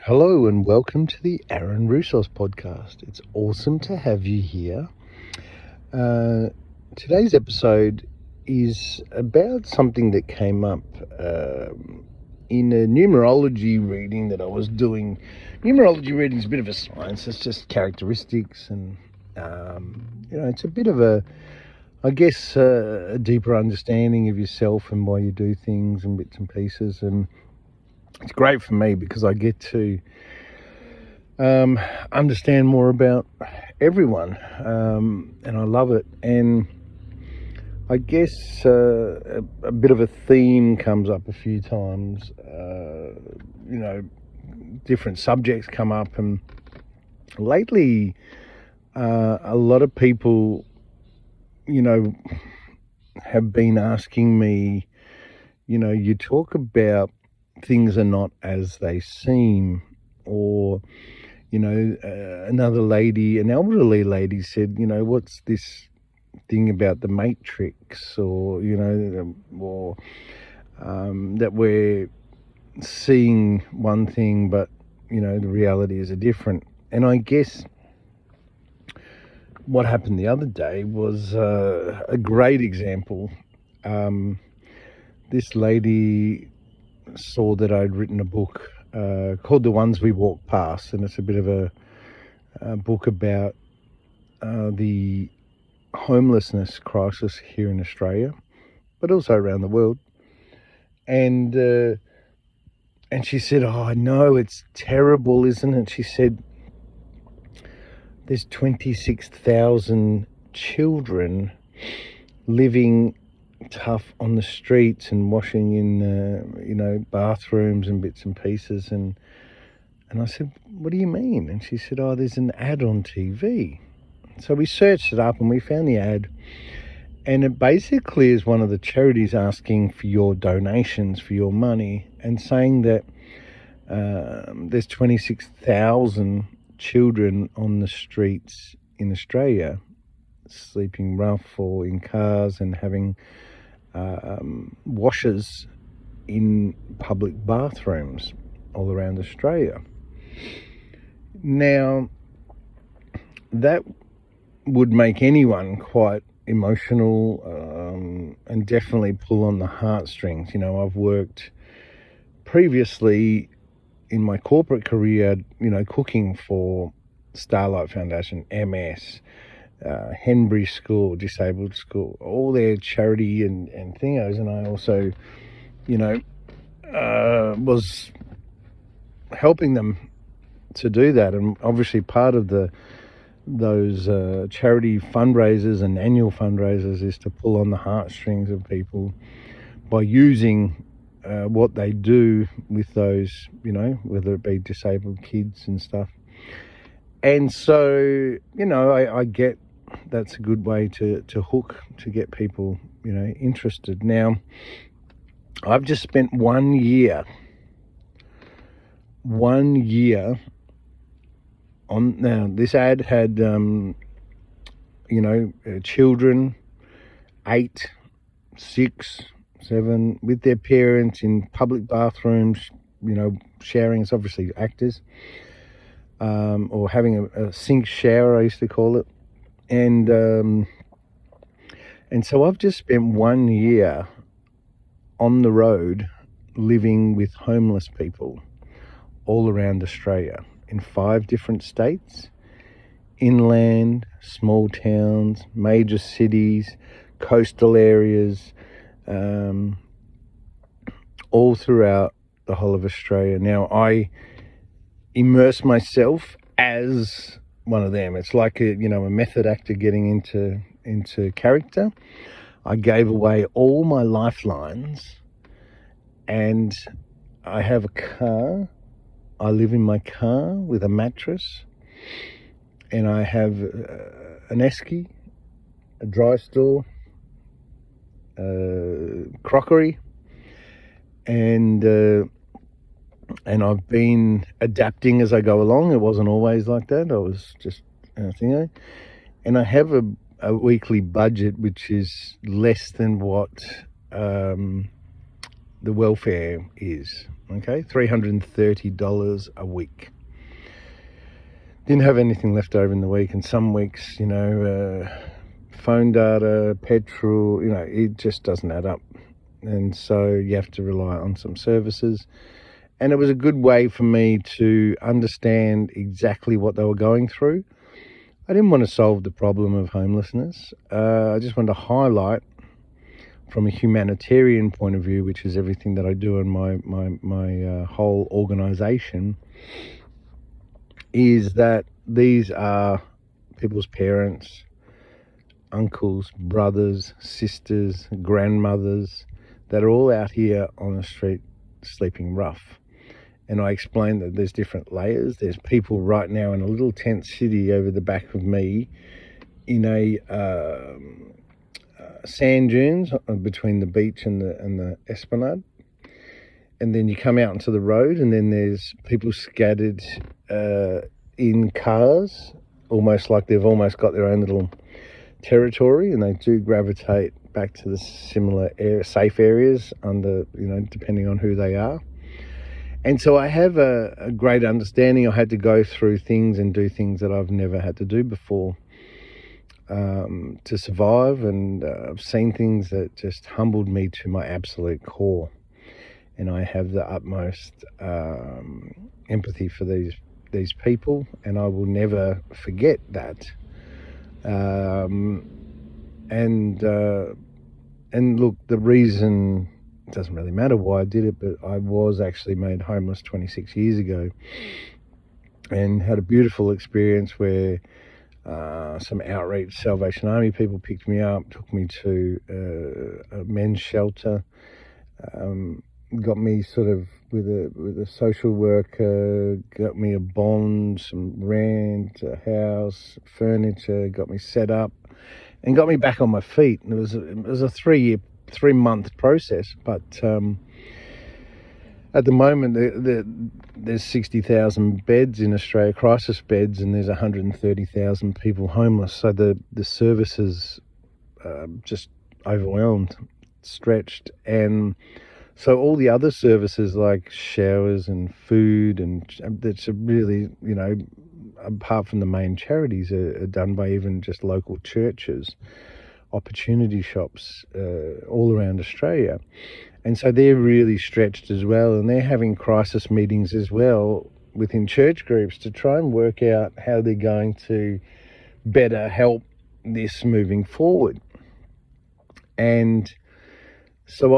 Hello and welcome to the Aaron Russos podcast. It's awesome to have you here. Today's episode is about something that came up in a numerology reading that I was doing. Numerology reading is a bit of a science. It's just characteristics and, it's a bit of a deeper understanding of yourself and why you do things and bits and pieces. And it's great for me because I get to understand more about everyone, and I love it. And I guess a bit of a theme comes up a few times. Different subjects come up, and lately a lot of people, have been asking me, you talk about things are not as they seem, or another lady, an elderly lady said, what's this thing about the Matrix, or that we're seeing one thing, but the reality is a different. And I guess what happened the other day was a great example. This lady saw that I'd written a book called The Ones We Walk Past, and it's a bit of a book about the homelessness crisis here in Australia, but also around the world. And she said, "Oh, I know, it's terrible, isn't it?" She said, "There's 26,000 children living tough on the streets and washing in bathrooms and bits and pieces." And I said, "What do you mean?" And she said, "Oh, there's an ad on TV." So we searched it up and we found the ad, and it basically is one of the charities asking for your donations, for your money, and saying that there's 26,000 children on the streets in Australia, sleeping rough or in cars and having washers in public bathrooms all around Australia. Now, that would make anyone quite emotional, and definitely pull on the heartstrings. I've worked previously in my corporate career, cooking for Starlight Foundation, MS, Henbury School, Disabled School, all their charity and thingos. And I also, was helping them to do that. And obviously part of those charity fundraisers and annual fundraisers is to pull on the heartstrings of people by using what they do with those, whether it be disabled kids and stuff. And so, I get that's a good way to hook, to get people, interested. Now, I've just spent 1 year on. Now, this ad had, children 8, 6, 7 with their parents in public bathrooms, sharing. It's obviously actors, or having a sink shower, I used to call it. And so I've just spent 1 year on the road living with homeless people all around Australia in 5 different states, inland, small towns, major cities, coastal areas, all throughout the whole of Australia. Now, I immerse myself as one of them. It's like a method actor getting into character. I gave away all my lifelines, and I have a car. I live in my car with a mattress, and I have an esky, a dry store, crockery, and I've been adapting as I go along. It wasn't always like that. I was just and I have a weekly budget which is less than what the welfare is. Okay, $330 a week. Didn't have anything left over in the week, and some weeks, phone data, petrol, it just doesn't add up. And so you have to rely on some services. And it was a good way for me to understand exactly what they were going through. I didn't want to solve the problem of homelessness. I just wanted to highlight from a humanitarian point of view, which is everything that I do in my whole organisation, is that these are people's parents, uncles, brothers, sisters, grandmothers that are all out here on the street sleeping rough. And I explained that there's different layers. There's people right now in a little tent city over the back of me in a sand dunes between the beach and the esplanade. And then you come out into the road, and then there's people scattered in cars, almost like they've almost got their own little territory, and they do gravitate back to the similar safe areas under, depending on who they are. And so I have a great understanding. I had to go through things and do things that I've never had to do before to survive, and I've seen things that just humbled me to my absolute core. And I have the utmost empathy for these people, and I will never forget that. And look, the reason, it doesn't really matter why I did it, but I was actually made homeless 26 years ago, and had a beautiful experience where some outreach Salvation Army people picked me up, took me to a men's shelter, got me sort of with a social worker, got me a bond, some rent, a house, furniture, got me set up, and got me back on my feet. And it was a 3-month process, but at the moment there's 60,000 beds in Australia, crisis beds, and there's 130,000 people homeless. So the services just overwhelmed, stretched, and so all the other services like showers and food, and that's really, apart from the main charities, are done by even just local churches, opportunity shops all around Australia. And so they're really stretched as well, and they're having crisis meetings as well within church groups to try and work out how they're going to better help this moving forward. And so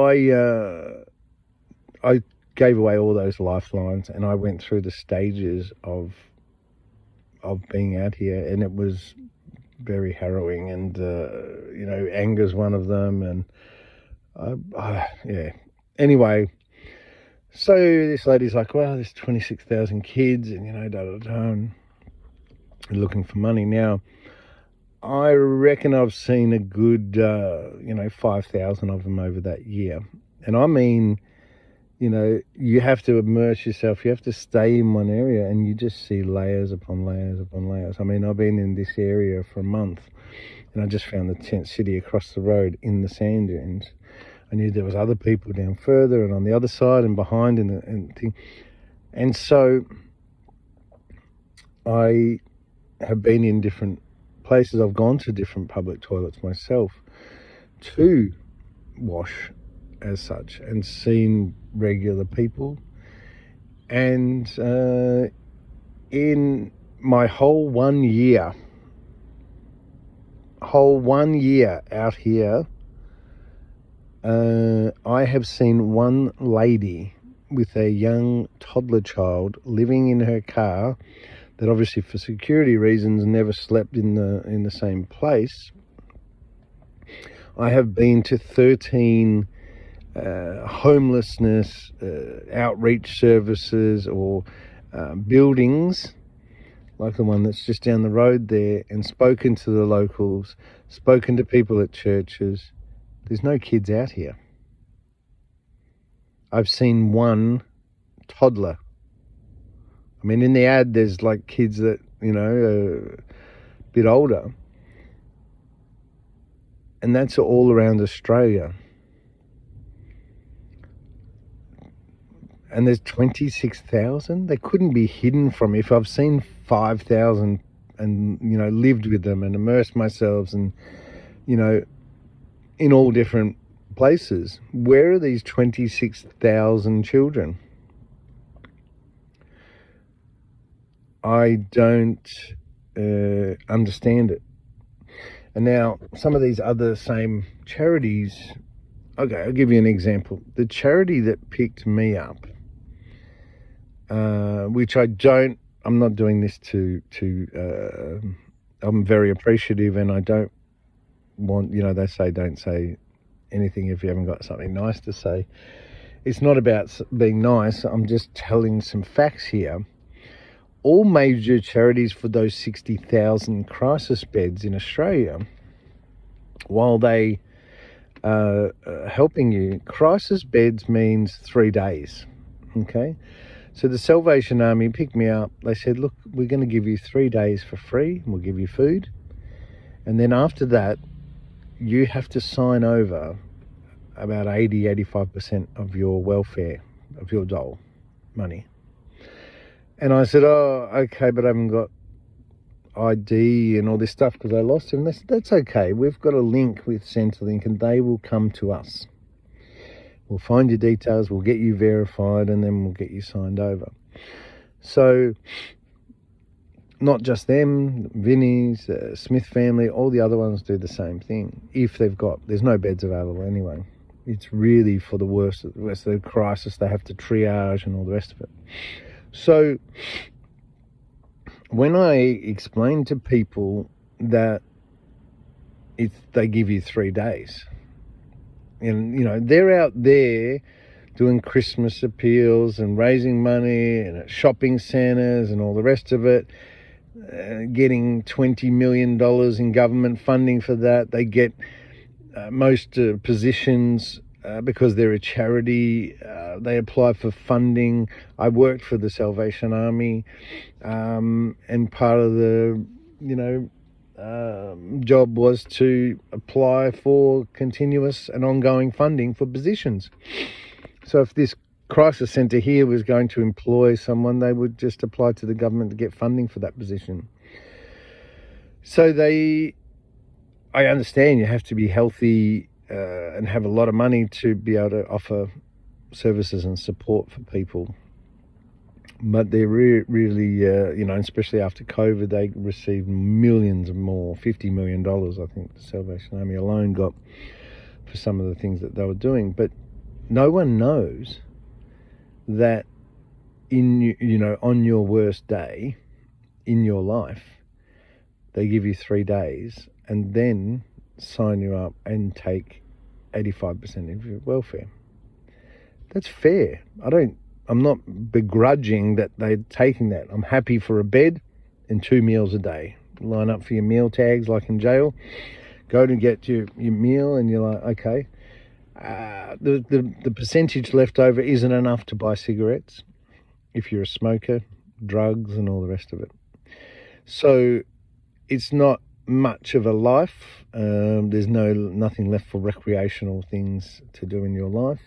I gave away all those lifelines, and I went through the stages of being out here, and it was very harrowing, and anger's one of them, and yeah. Anyway, so this lady's like, well, there's 26,000 kids, and and looking for money. Now, I reckon I've seen a good 5,000 of them over that year, and I mean, you have to immerse yourself, you have to stay in one area, and you just see layers upon layers upon layers. I mean, I've been in this area for a month, and I just found the tent city across the road in the sand dunes. I knew there was other people down further and on the other side and behind and thing. And so I have been in different places. I've gone to different public toilets myself to wash as such, and seen regular people. And in my whole 1 year out here, I have seen one lady with a young toddler child living in her car that obviously for security reasons never slept in the same place. I have been to 13 homelessness outreach services or buildings like the one that's just down the road there, and spoken to the locals, spoken to people at churches. There's no kids out here. I've seen one toddler. I mean, in the ad, there's like kids that, are a bit older. And that's all around Australia. and there's 26,000. They couldn't be hidden from me. If I've seen 5,000 and, lived with them and immersed myself and, in all different places, where are these 26,000 children? I don't understand it. And now some of these other same charities, okay, I'll give you an example. The charity that picked me up, which I'm not doing this I'm very appreciative, and I don't want, they say don't say anything if you haven't got something nice to say. It's not about being nice. I'm just telling some facts here. All major charities for those 60,000 crisis beds in Australia, while they are helping you, crisis beds means 3 days, okay? So the Salvation Army picked me up. They said, look, we're going to give you 3 days for free. We'll give you food. And then after that, you have to sign over about 85% of your welfare, of your dole money. And I said, oh, okay, but I haven't got ID and all this stuff because I lost him. They said, that's okay. We've got a link with Centrelink and they will come to us. We'll find your details, we'll get you verified, and then we'll get you signed over. So not just them, Vinnie's, Smith family, all the other ones do the same thing. If there's no beds available anyway. It's really for the worst of the crisis. They have to triage and all the rest of it. So when I explain to people that they give you 3 days, and they're out there doing Christmas appeals and raising money and at shopping centres and all the rest of it, getting $20 million in government funding for that. They get most positions because they're a charity. They apply for funding. I worked for the Salvation Army, and part of the job was to apply for continuous and ongoing funding for positions. So if this crisis centre here was going to employ someone, they would just apply to the government to get funding for that position. So I understand you have to be healthy and have a lot of money to be able to offer services and support for people. But they're really, especially after COVID, they received millions more, $50 million, I think the Salvation Army alone got for some of the things that they were doing. But no one knows that on your worst day in your life, they give you 3 days and then sign you up and take 85% of your welfare. That's fair. I'm not begrudging that they're taking that. I'm happy for a bed and 2 meals a day. Line up for your meal tags like in jail. Go to get your meal and you're like, okay. The percentage left over isn't enough to buy cigarettes if you're a smoker, drugs and all the rest of it. So it's not much of a life. There's nothing left for recreational things to do in your life.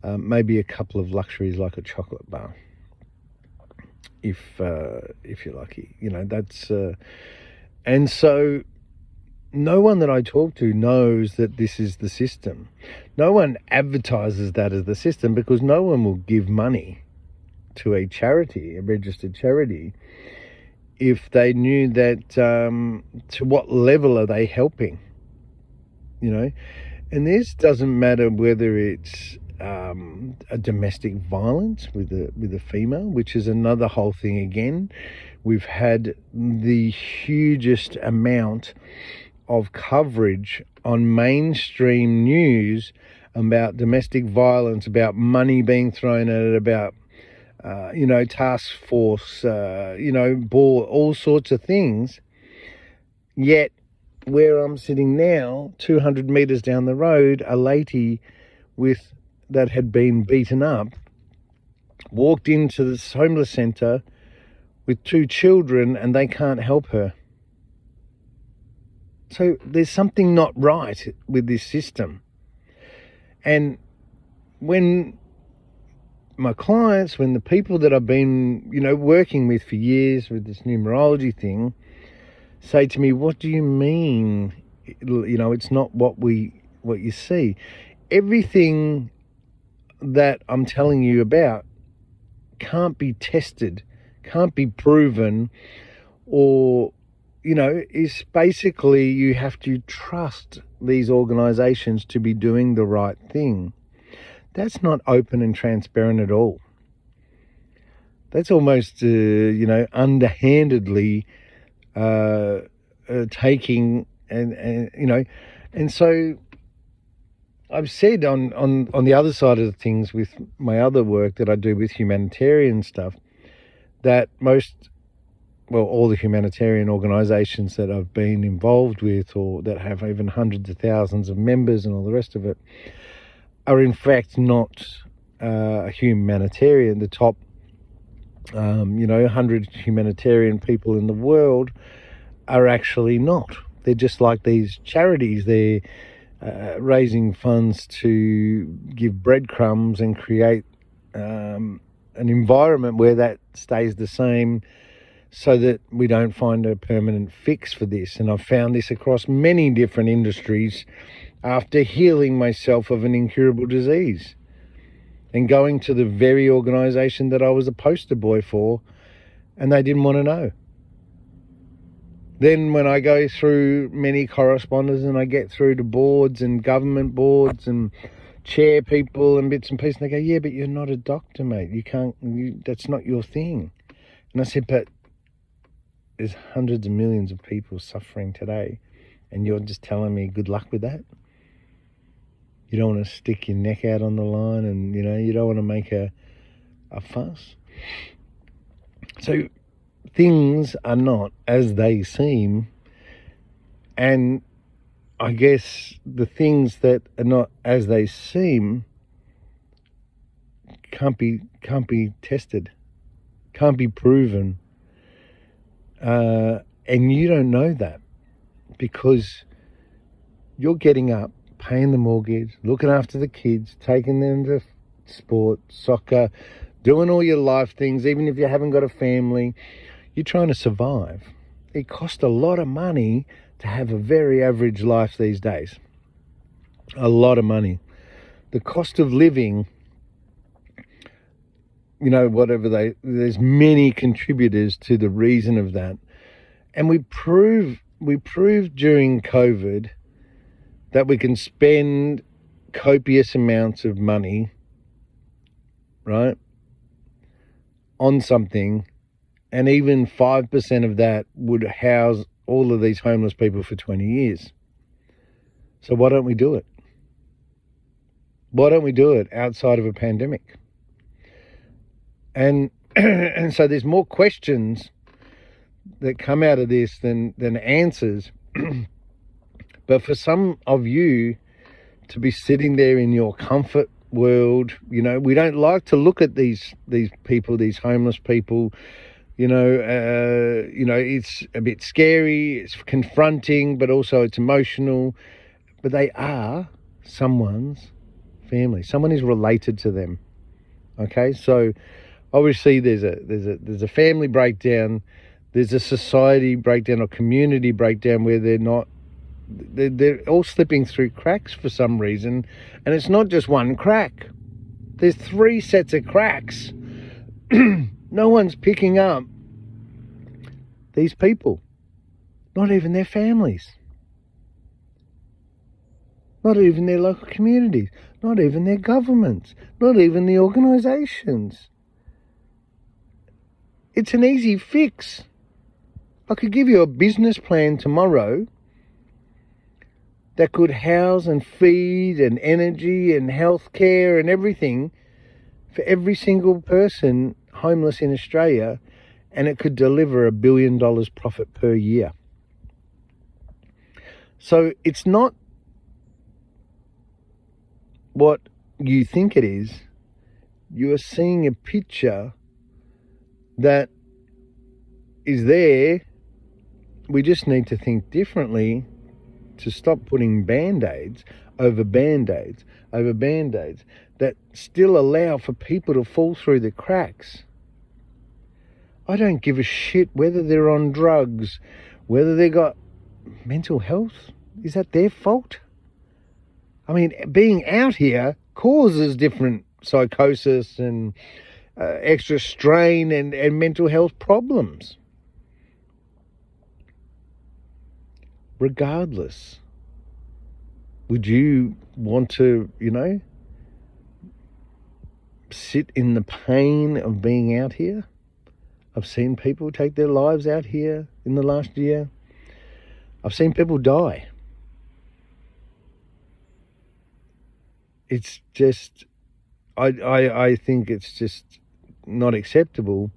Maybe a couple of luxuries like a chocolate bar, if you're lucky. That's and so no one that I talk to knows that this is the system. No one advertises that as the system because no one will give money to a charity, a registered charity, if they knew that to what level are they helping, And this doesn't matter whether it's a domestic violence with a female, which is another whole thing again. We've had the hugest amount of coverage on mainstream news about domestic violence, about money being thrown at it, about task force, ball, all sorts of things. Yet where I'm sitting now, 200 meters down the road, a lady that had been beaten up walked into this homeless centre with 2 children and they can't help her. So there's something not right with this system. And when my clients, when the people that I've been, working with for years with this numerology thing say to me, what do you mean? It's not what you see. Everything that I'm telling you about can't be tested, can't be proven, or, is basically you have to trust these organizations to be doing the right thing. That's not open and transparent at all. That's almost, underhandedly taking and so I've said on the other side of the things with my other work that I do with humanitarian stuff, that all the humanitarian organisations that I've been involved with, or that have even hundreds of thousands of members and all the rest of it, are in fact not humanitarian. The top 100 humanitarian people in the world are actually not. They're just like these charities. They're raising funds to give breadcrumbs and create an environment where that stays the same, so that we don't find a permanent fix for this. And I've found this across many different industries after healing myself of an incurable disease and going to the very organisation that I was a poster boy for, and they didn't want to know. Then when I go through many correspondence and I get through to boards and government boards and chair people and bits and pieces, and they go, yeah, but you're not a doctor, mate. That's not your thing. And I said, but there's hundreds of millions of people suffering today, and you're just telling me good luck with that? You don't want to stick your neck out on the line, and, you don't want to make a fuss. So things are not as they seem, and I guess the things that are not as they seem can't be tested, can't be proven, and you don't know that, because you're getting up, paying the mortgage, looking after the kids, taking them to sport, soccer, doing all your life things, even if you haven't got a family. You're trying to survive. It costs a lot of money to have a very average life these days. A lot of money. The cost of living, there's many contributors to the reason of that. And we proved during COVID that we can spend copious amounts of money, right, on something, and even 5% of that would house all of these homeless people for 20 years. So why don't we do it? Why don't we do it outside of a pandemic? And and so there's more questions that come out of this than answers. But for some of you to be sitting there in your comfort world, we don't like to look at these people, these homeless people. It's a bit scary, it's confronting, but also it's emotional. But they are someone's family. Someone is related to them. Okay, so obviously there's a family breakdown, there's a society breakdown or community breakdown where they're all slipping through cracks for some reason, and it's not just one crack. There's 3 sets of cracks. No one's picking up these people, not even their families, not even their local communities, not even their governments, not even the organisations. It's an easy fix. I could give you a business plan tomorrow that could house and feed and energy and healthcare and everything for every single person homeless in Australia, and it could deliver $1 billion profit per year. So it's not what you think it is. You are seeing a picture that is there. We just need to think differently, to stop putting band-aids over Band-Aids, that still allow for people to fall through the cracks. I don't give a shit whether they're on drugs, whether they got mental health. Is that their fault? I mean, being out here causes different psychosis and extra strain and mental health problems. Regardless, would you want to, sit in the pain of being out here? I've seen people take their lives out here in the last year. I've seen people die. It's just, I think it's just not acceptable.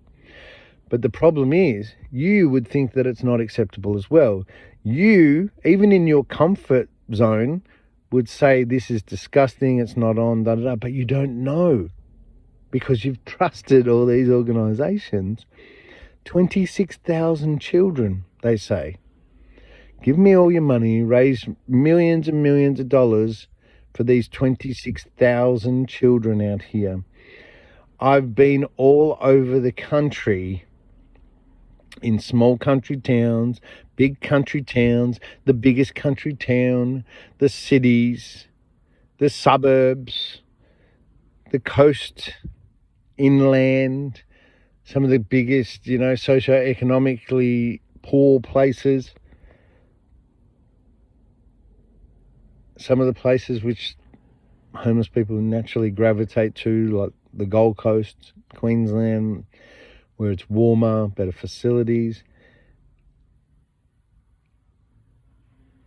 But the problem is, you would think that it's not acceptable as well. You, even in your comfort zone, would say this is disgusting, it's not on, but you don't know because you've trusted all these organisations. 26,000 children, they say. Give me all your money, raise millions and millions of dollars for these 26,000 children out here. I've been all over the country, in small country towns, big country towns, the biggest country town, the cities, the suburbs, the coast, inland, some of the biggest, socioeconomically poor places. Some of the places which homeless people naturally gravitate to, like the Gold Coast, Queensland, where it's warmer, better facilities.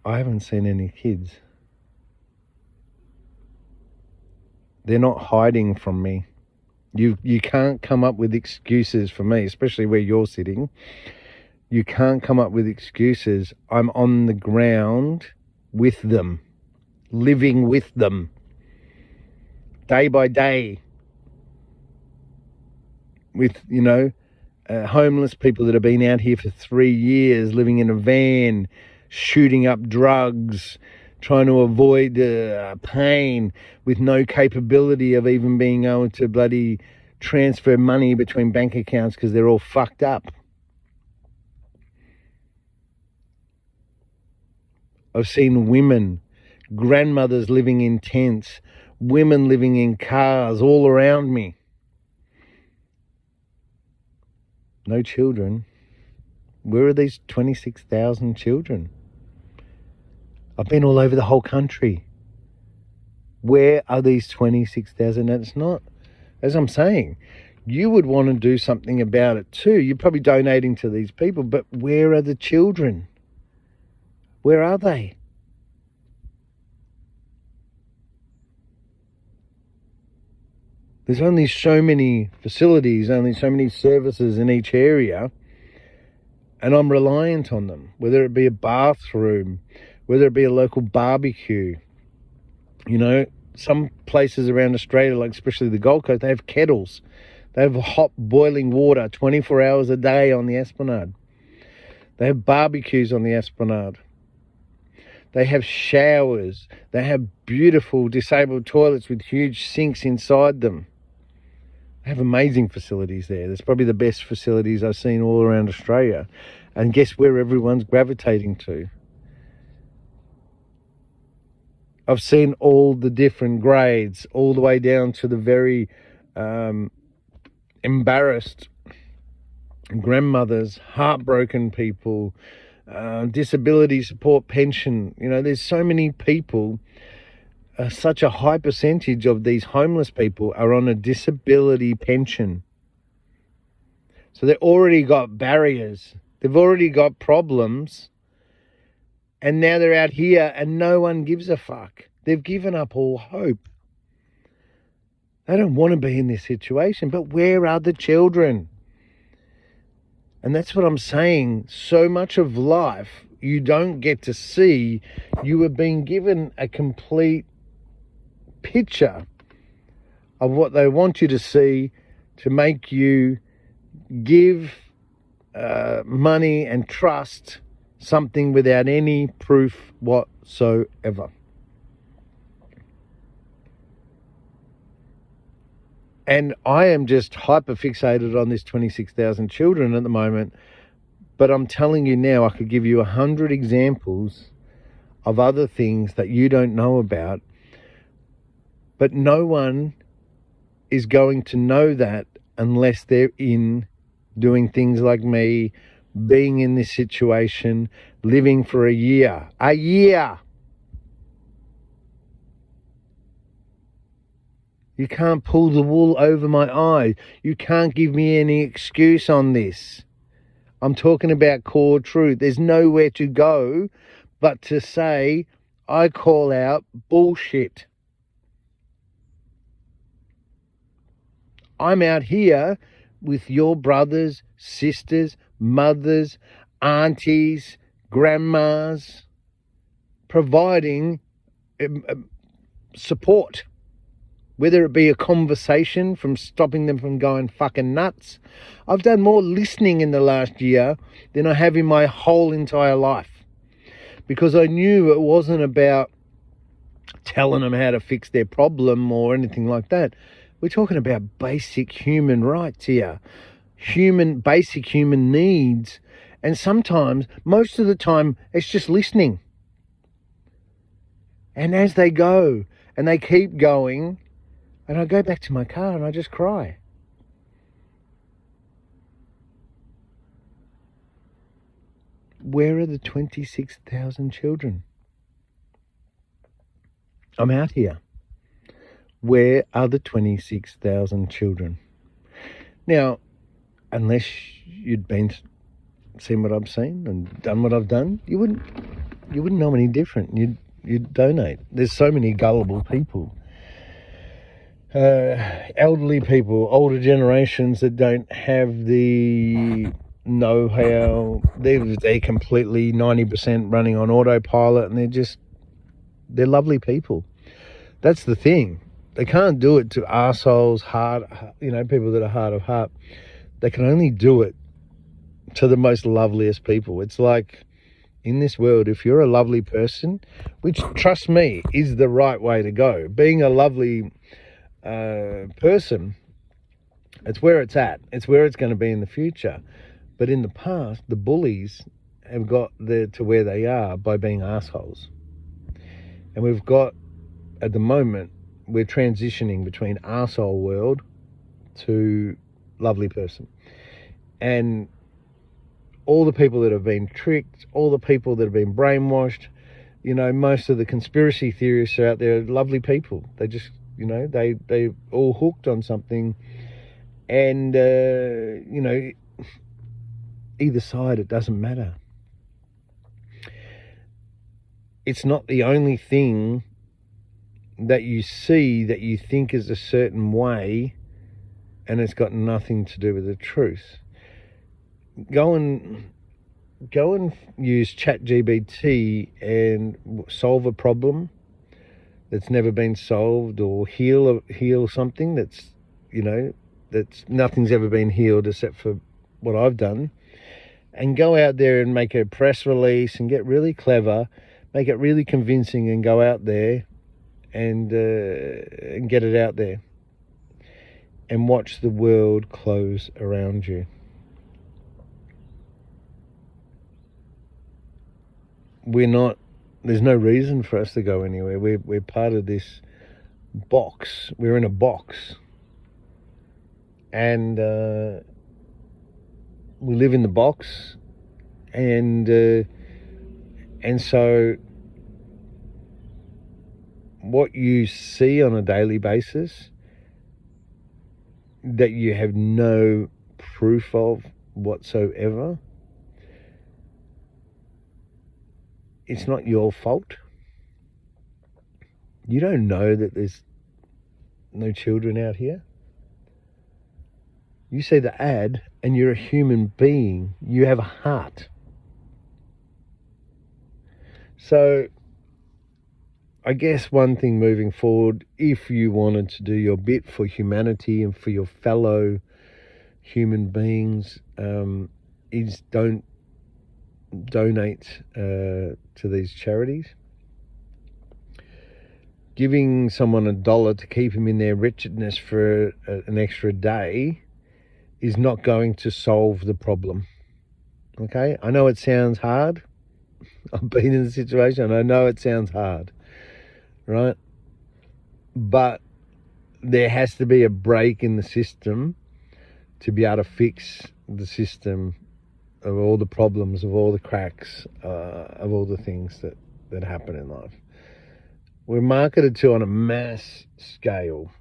I haven't seen any kids. They're not hiding from me. You can't come up with excuses for me, especially where you're sitting. You can't come up with excuses. I'm on the ground with them, living with them, day by day, with, homeless people that have been out here for 3 years, living in a van, shooting up drugs, trying to avoid pain, with no capability of even being able to bloody transfer money between bank accounts because they're all fucked up. I've seen women, grandmothers living in tents, women living in cars all around me. No children. Where are these 26,000 children? I've been all over the whole country. Where are these 26,000? And it's not, as I'm saying, you would want to do something about it too. You're probably donating to these people, but where are the children? Where are they? There's only so many facilities, only so many services in each area, and I'm reliant on them, whether it be a bathroom, whether it be a local barbecue. Some places around Australia, like especially the Gold Coast, they have kettles. They have hot boiling water 24 hours a day on the Esplanade. They have barbecues on the Esplanade. They have showers. They have beautiful disabled toilets with huge sinks inside them. They have amazing facilities there. There's probably the best facilities I've seen all around Australia. And guess where everyone's gravitating to? I've seen all the different grades, all the way down to the very embarrassed grandmothers, heartbroken people, disability support pension. There's so many people, such a high percentage of these homeless people are on a disability pension. So they've already got barriers. They've already got problems. And now they're out here and no one gives a fuck. They've given up all hope. They don't want to be in this situation, but where are the children? And that's what I'm saying. So much of life you don't get to see. You have been given a complete picture of what they want you to see to make you give money and trust something without any proof whatsoever. And I am just hyper fixated on this 26,000 children at the moment. But I'm telling you now, I could give you 100 examples of other things that you don't know about. But no one is going to know that unless they're in doing things like me, being in this situation, living for a year. A year! You can't pull the wool over my eyes. You can't give me any excuse on this. I'm talking about core truth. There's nowhere to go but to say, I call out bullshit. I'm out here with your brothers, sisters, mothers, aunties, grandmas, providing support, whether it be a conversation from stopping them from going fucking nuts. I've done more listening in the last year than I have in my whole entire life, because I knew it wasn't about telling them how to fix their problem or anything like that. We're talking about basic human rights here, basic human needs. And sometimes, most of the time, it's just listening. And as they go and they keep going, and I go back to my car and I just cry. Where are the 26,000 children? I'm out here. Where are the 26,000 children? Now, unless you'd seen what I've seen and done what I've done, you wouldn't know any different. You'd donate. There's so many gullible people. Elderly people, older generations that don't have the know-how. They're completely 90% running on autopilot, and they're lovely people. That's the thing. They can't do it to arseholes, people that are hard of heart. They can only do it to the most loveliest people. It's like, in this world, if you're a lovely person, which, trust me, is the right way to go. Being a lovely person, it's where it's at. It's where it's going to be in the future. But in the past, the bullies have got to where they are by being assholes. And we've got, at the moment, we're transitioning between arsehole world to lovely person. And all the people that have been tricked, all the people that have been brainwashed, most of the conspiracy theorists are out there, lovely people. They just, they all hooked on something. And, either side, it doesn't matter. It's not the only thing that you see that you think is a certain way, and it's got nothing to do with the truth. Go and use ChatGPT and solve a problem that's never been solved, or heal something that's nothing's ever been healed except for what I've done. And go out there and make a press release and get really clever, make it really convincing, and go out there and get it out there, and watch the world close around you. There's no reason for us to go anywhere. We're part of this box. We're in a box. And we live in the box. And so what you see on a daily basis that you have no proof of whatsoever, it's not your fault. You don't know that there's no children out here. You see the ad and you're a human being. You have a heart. So I guess one thing moving forward, if you wanted to do your bit for humanity and for your fellow human beings, is don't donate to these charities. giving someone $1 to keep them in their wretchedness for an extra day is not going to solve the problem. Okay? I know it sounds hard. I've been in the situation. I know it sounds hard, right? But there has to be a break in the system to be able to fix the system of all the problems, of all the cracks, of all the things that happen in life. We're marketed to on a mass scale,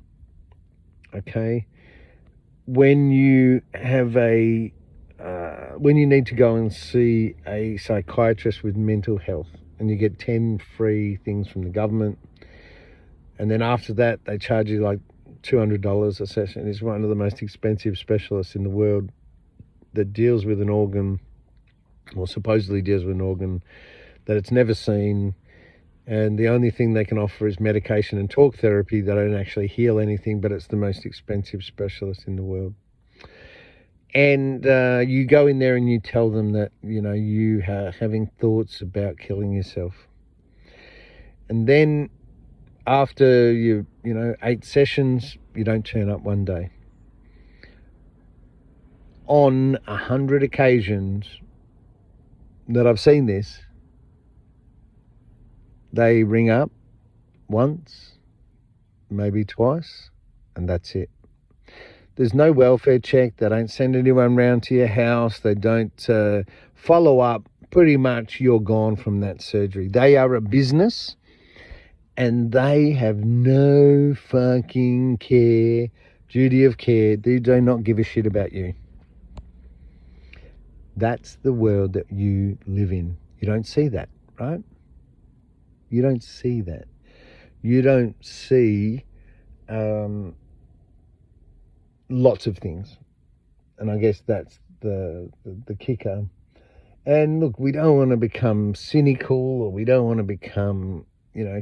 okay? When you have when you need to go and see a psychiatrist with mental health and you get 10 free things from the government, and then after that they charge you like $200 a session. It's one of the most expensive specialists in the world that deals with an organ, or supposedly deals with an organ that it's never seen, and the only thing they can offer is medication and talk therapy. They don't actually heal anything, but it's the most expensive specialist in the world. And you go in there and you tell them that, you know, you are having thoughts about killing yourself. And then after 8 sessions, you don't turn up one day. On 100 occasions that I've seen this, they ring up once, maybe twice, and that's it. There's no welfare check. They don't send anyone round to your house. They don't follow up. Pretty much you're gone from that surgery. They are a business and they have no fucking care, duty of care. They do not give a shit about you. That's the world that you live in. You don't see that, right? You don't see that. You don't see lots of things. And I guess that's the kicker. And look, we don't want to become cynical, or we don't want to become,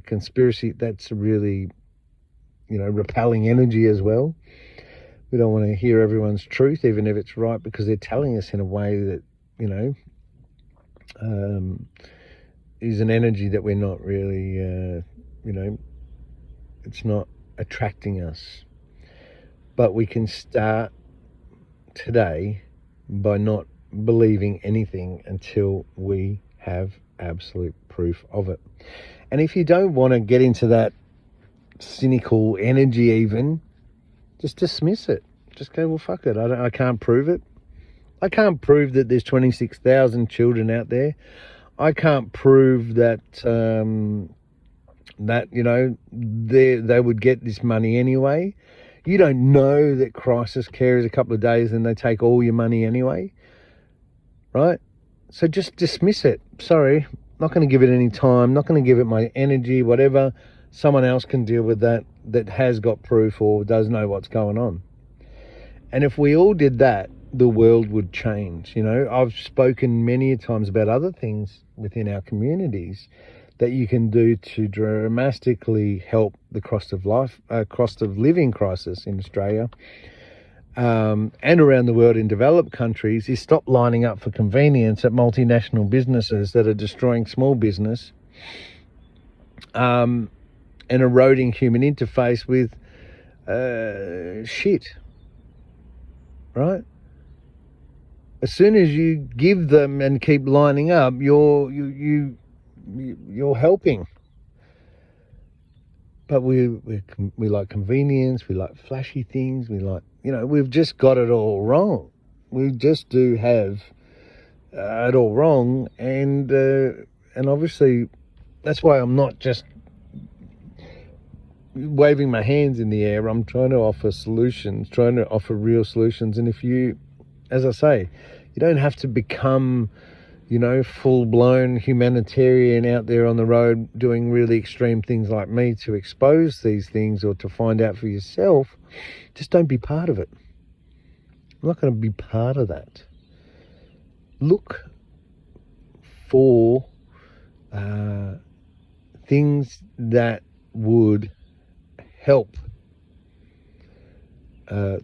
conspiracy. That's a really, repelling energy as well. We don't want to hear everyone's truth, even if it's right, because they're telling us in a way that, is an energy that we're not really, it's not attracting us. But we can start today by not believing anything until we have absolute proof of it. And if you don't want to get into that cynical energy even, just dismiss it. Just go, well, fuck it. I can't prove it. I can't prove that there's 26,000 children out there. I can't prove that they would get this money anyway. You don't know that crisis care is a couple of days and they take all your money anyway, right? So just dismiss it. Sorry, not going to give it any time, not going to give it my energy, whatever. Someone else can deal with that has got proof or does know what's going on. And if we all did that, the world would change. I've spoken many times about other things within our communities that you can do to dramatically help the cost of living crisis in Australia and around the world in developed countries, is stop lining up for convenience at multinational businesses that are destroying small business and eroding human interface with shit, right? As soon as you give them and keep lining up, you're helping. But we like convenience, we like flashy things, we like, we've just got it all wrong. We just do have it all wrong, and obviously that's why I'm not just waving my hands in the air. I'm trying to offer solutions, trying to offer real solutions. And if you, as I say, you don't have to become, full-blown humanitarian out there on the road doing really extreme things like me to expose these things or to find out for yourself. Just don't be part of it. I'm not going to be part of that. Look for things that would help.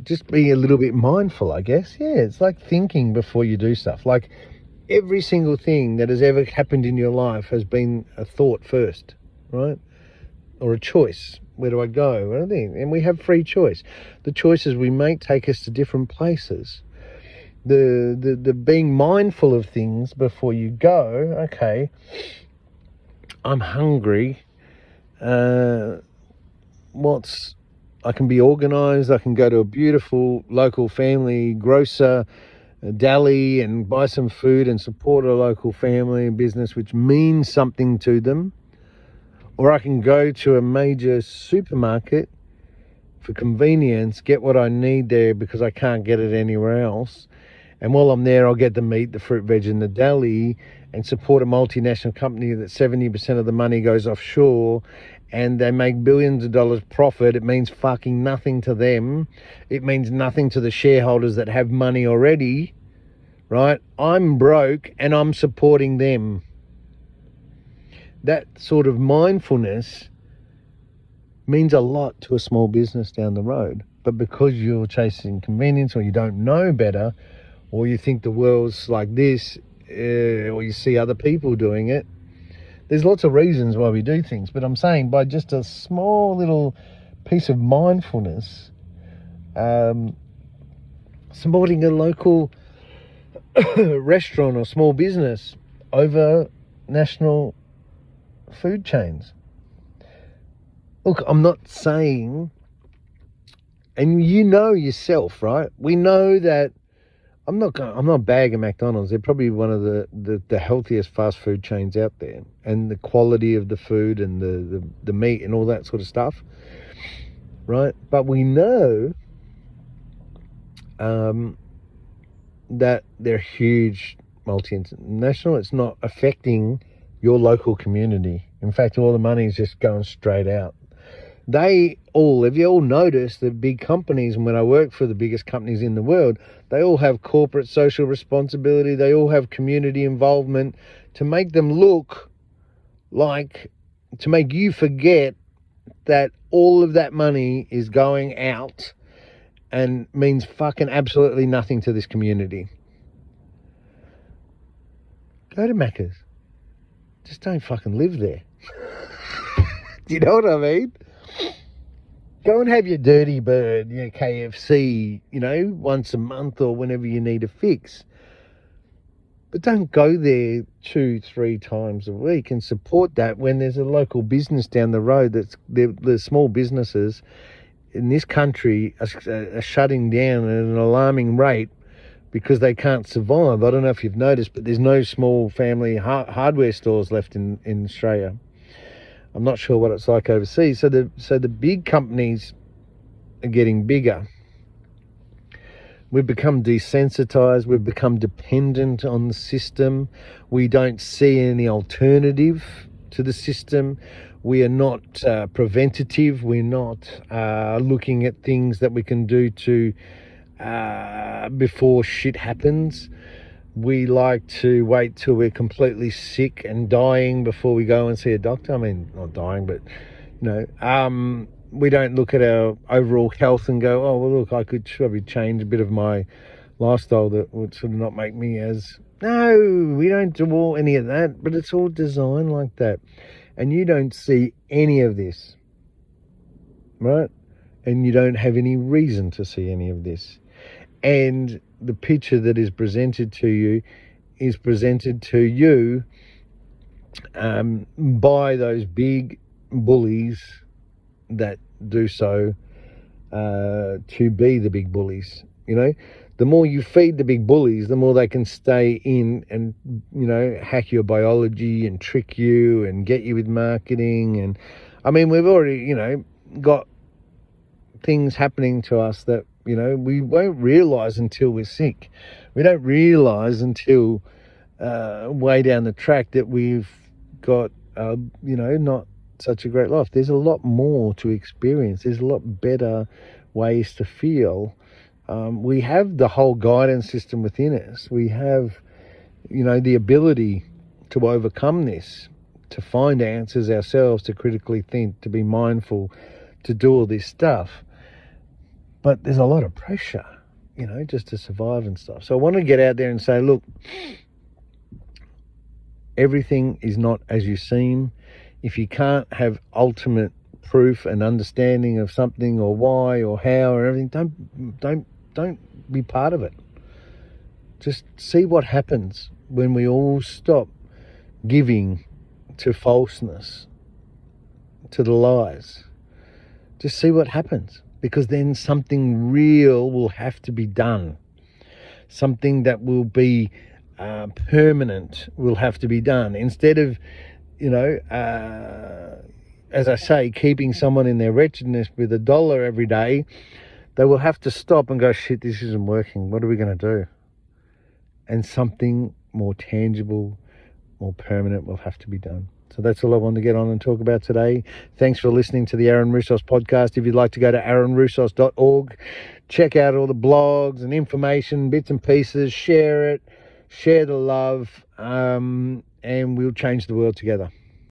Just be a little bit mindful, I guess. Yeah, it's like thinking before you do stuff. Like every single thing that has ever happened in your life has been a thought first, right? or a choice. Where do I go? And we have free choice. The choices we make take us to different places. The being mindful of things before you go. Okay, I'm hungry. I can be organised. I can go to a beautiful local family grocer, deli, and buy some food and support a local family and business which means something to them. Or I can go to a major supermarket for convenience, get what I need there because I can't get it anywhere else. And while I'm there, I'll get the meat, the fruit, veg, and the deli, and support a multinational company that 70% of the money goes offshore and they make billions of dollars profit. It means fucking nothing to them. It means nothing to the shareholders that have money already, right? I'm broke and I'm supporting them. That sort of mindfulness means a lot to a small business down the road. But because you're chasing convenience, or you don't know better, or you think the world's like this, or you see other people doing it, there's lots of reasons why we do things. But I'm saying by just a small little piece of mindfulness, supporting a local restaurant or small business over national food chains. Look, I'm not saying, and you know yourself, right? We know that I'm not bagging McDonald's. They're probably one of the healthiest fast food chains out there, and the quality of the food and the meat and all that sort of stuff, right? But we know that they're huge multinational. It's not affecting your local community. In fact, all the money is just going straight out. Have you all noticed that big companies, and when I work for the biggest companies in the world, they all have corporate social responsibility. They all have community involvement to make them look like, to make you forget that all of that money is going out and means fucking absolutely nothing to this community. Go to Macca's. Just don't fucking live there. Do you know what I mean? Go and have your dirty bird, your KFC, once a month or whenever you need a fix. But don't go there 2-3 times a week and support that when there's a local business down the road the small businesses in this country are shutting down at an alarming rate because they can't survive. I don't know if you've noticed, but there's no small family hardware stores left in Australia. I'm not sure what it's like overseas. So the big companies are getting bigger. We've become desensitized. We've become dependent on the system. We don't see any alternative to the system. We are not preventative. We're not looking at things that we can do to before shit happens. We like to wait till we're completely sick and dying before we go and see a doctor. I mean, not dying, but, we don't look at our overall health and go, oh, well, look, I could probably change a bit of my lifestyle that would sort of not make me as... No, we don't do any of that, but it's all designed like that. And you don't see any of this, right? And you don't have any reason to see any of this. And the picture that is presented to you is presented to you by those big bullies that do so to be the big bullies. The more you feed the big bullies, the more they can stay in and, hack your biology and trick you and get you with marketing. And I mean, we've already, got things happening to us that, we won't realise until we're sick. We don't realise until way down the track that we've got, not such a great life. There's a lot more to experience. There's a lot better ways to feel. We have the whole guidance system within us. We have, the ability to overcome this, to find answers ourselves, to critically think, to be mindful, to do all this stuff. But there's a lot of pressure, just to survive and stuff. So I want to get out there and say, look, everything is not as you seem. If you can't have ultimate proof and understanding of something or why or how or everything, don't be part of it. Just see what happens when we all stop giving to falseness, to the lies. Just see what happens, because then something real will have to be done. Something that will be permanent will have to be done. Instead of, as I say, keeping someone in their wretchedness with $1 every day, they will have to stop and go, shit, this isn't working. What are we going to do? And something more tangible, more permanent will have to be done. So that's all I wanted to get on and talk about today. Thanks for listening to the Aaron Roussos podcast. If you'd like to go to aaronroussos.org, check out all the blogs and information, bits and pieces, share it, share the love, and we'll change the world together.